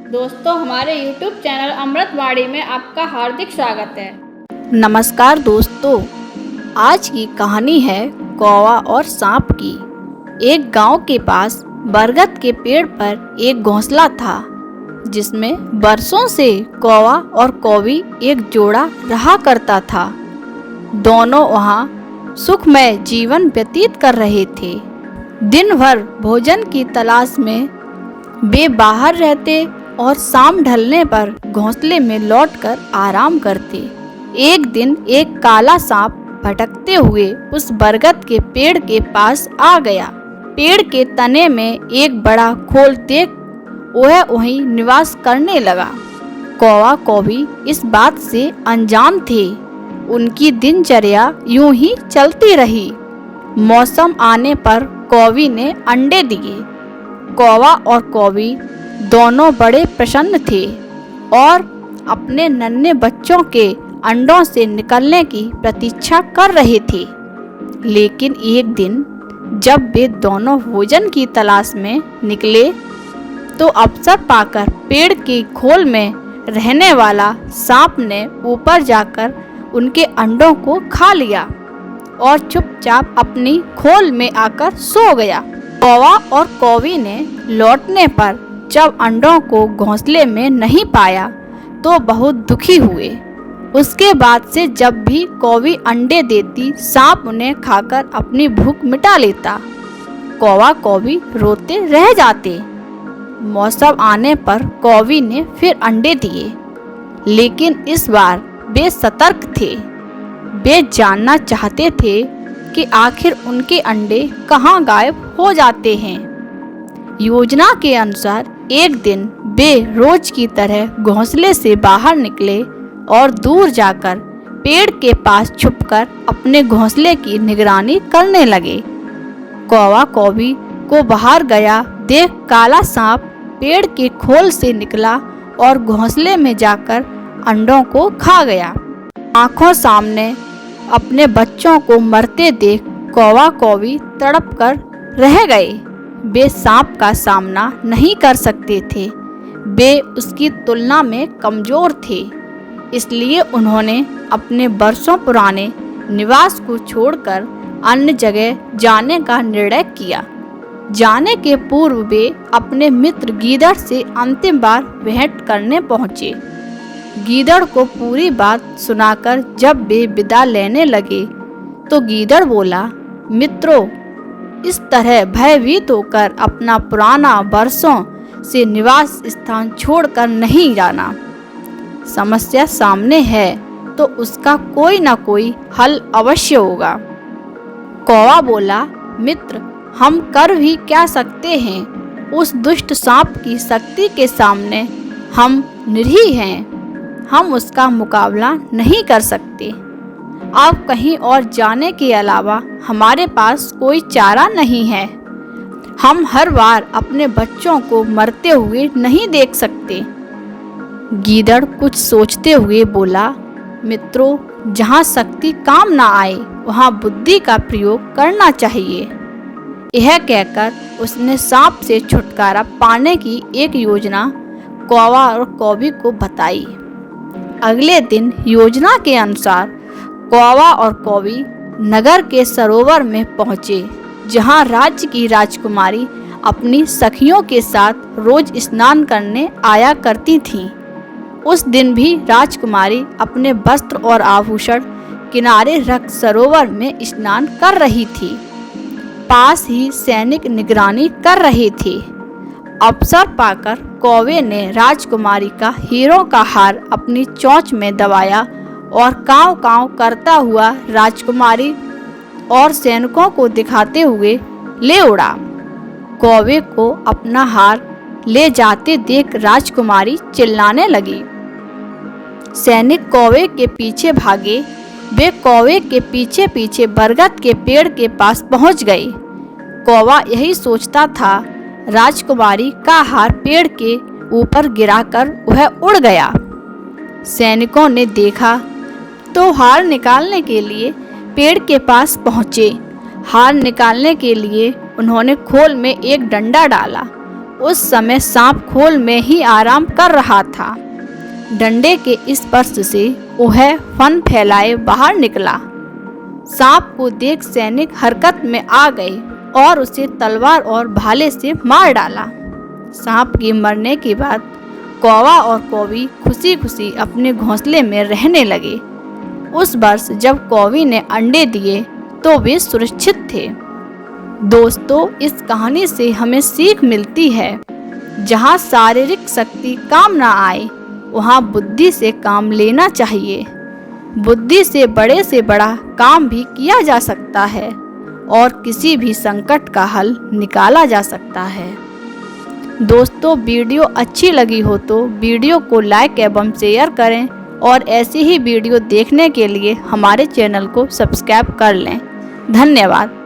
दोस्तों, हमारे YouTube channel अमृतवाणी में आपका हार्दिक स्वागत है। नमस्कार दोस्तों, आज की कहानी है कौवा और सांप की। एक गांव के पास बरगद के पेड़ पर एक घोंसला था, जिसमें बरसों से कौवा और कौवी एक जोड़ा रहा करता था। दोनों वहां सुखमय जीवन व्यतीत कर रहे थे। दिन भर भोजन की तलाश में वे बाहर रहते और शाम ढलने पर घोंसले में लौटकर आराम करते। एक दिन एक काला सांप भटकते हुए उस बरगद के पेड़ के पास आ गया। पेड़ के तने में एक बड़ा खोल देख वह वहीं निवास करने लगा। कौवा कौवी इस बात से अनजान थे। उनकी दिनचर्या यूं ही चलती रही। मौसम आने पर कौवी ने अंडे दिए। कौवा और कौवी दोनों बड़े प्रसन्न थे और अपने नन्हे बच्चों के अंडों से निकलने की प्रतीक्षा कर रहे थे। लेकिन एक दिन जब वे दोनों भोजन की तलाश में निकले तो अवसर पाकर पेड़ की खोल में रहने वाला सांप ने ऊपर जाकर उनके अंडों को खा लिया और चुपचाप अपनी खोल में आकर सो गया। कौवा और कौवी ने लौटने पर जब अंडों को घोंसले में नहीं पाया तो बहुत दुखी हुए। उसके बाद से जब भी कौवी अंडे देती, सांप उन्हें खाकर अपनी भूख मिटा लेता। कौवा कौवी रोते रह जाते। मौसम आने पर कौवी ने फिर अंडे दिए, लेकिन इस बार वे सतर्क थे। वे जानना चाहते थे कि आखिर उनके अंडे कहाँ गायब हो जाते हैं। योजना के अनुसार एक दिन वे रोज की तरह घोंसले से बाहर निकले और दूर जाकर पेड़ के पास छुपकर अपने घोंसले की निगरानी करने लगे। कौवा कौवी को बाहर गया देख काला सांप पेड़ के खोल से निकला और घोंसले में जाकर अंडों को खा गया। आंखों सामने अपने बच्चों को मरते देख कौवा कौवी तड़प कर रह गए। वे सांप का सामना नहीं कर सकते थे। वे उसकी तुलना में कमजोर थे, इसलिए उन्होंने अपने बरसों पुराने निवास को छोड़कर अन्य जगह जाने का निर्णय किया। जाने के पूर्व वे अपने मित्र गीदड़ से अंतिम बार भेंट करने पहुँचे। गीदड़ को पूरी बात सुनाकर जब वे विदा लेने लगे तो गीदड़ बोला, मित्रों, इस तरह भयभीत होकर अपना पुराना बरसों से निवास स्थान छोड़कर नहीं जाना। समस्या सामने है तो उसका कोई ना कोई हल अवश्य होगा। कौवा बोला, मित्र, हम कर भी क्या सकते हैं? उस दुष्ट सांप की शक्ति के सामने हम निरीह हैं। हम उसका मुकाबला नहीं कर सकते। अब कहीं और जाने के अलावा हमारे पास कोई चारा नहीं है। हम हर बार अपने बच्चों को मरते हुए नहीं देख सकते। गीदड़ कुछ सोचते हुए बोला, मित्रों, जहाँ शक्ति काम ना आए वहाँ बुद्धि का प्रयोग करना चाहिए। यह कहकर उसने सांप से छुटकारा पाने की एक योजना कौवा और कौवी को बताई। अगले दिन योजना के अनुसार कौवा और कौवी नगर के सरोवर में पहुँचे, जहाँ राज्य की राजकुमारी अपनी सखियों के साथ रोज स्नान करने आया करती थीं। उस दिन भी राजकुमारी अपने वस्त्र और आभूषण किनारे रख सरोवर में स्नान कर रही थी। पास ही सैनिक निगरानी कर रहे थे। अवसर पाकर कौवे ने राजकुमारी का हीरों का हार अपनी चोंच में दबाया और कांव कांव करता हुआ राजकुमारी और सैनिकों को दिखाते हुए ले उड़ा। कौवे को अपना हार ले जाते देख राजकुमारी चिल्लाने लगी। सैनिक कौवे के पीछे भागे। वे कौवे के पीछे पीछे बरगद के पेड़ के पास पहुंच गए। कौवा यही सोचता था। राजकुमारी का हार पेड़ के ऊपर गिराकर वह उड़ गया। सैनिकों ने देखा तो हार निकालने के लिए पेड़ के पास पहुँचे। हार निकालने के लिए उन्होंने खोल में एक डंडा डाला उस समय सांप खोल में ही आराम कर रहा था। डंडे के स्पर्श से वह फन फैलाए बाहर निकला। सांप को देख सैनिक हरकत में आ गए और उसे तलवार और भाले से मार डाला। सांप के मरने के बाद कौवा और कौवी खुशी खुशी अपने घोंसले में रहने लगे। उस वर्ष जब कौवी ने अंडे दिए तो वे सुरक्षित थे। दोस्तों, इस कहानी से हमें सीख मिलती है, जहाँ शारीरिक शक्ति काम ना आए वहाँ बुद्धि से काम लेना चाहिए। बुद्धि से बड़ा काम भी किया जा सकता है और किसी भी संकट का हल निकाला जा सकता है। दोस्तों, वीडियो अच्छी लगी हो तो वीडियो को लाइक एवं शेयर करें और ऐसी ही वीडियो देखने के लिए हमारे चैनल को सब्सक्राइब कर लें। धन्यवाद।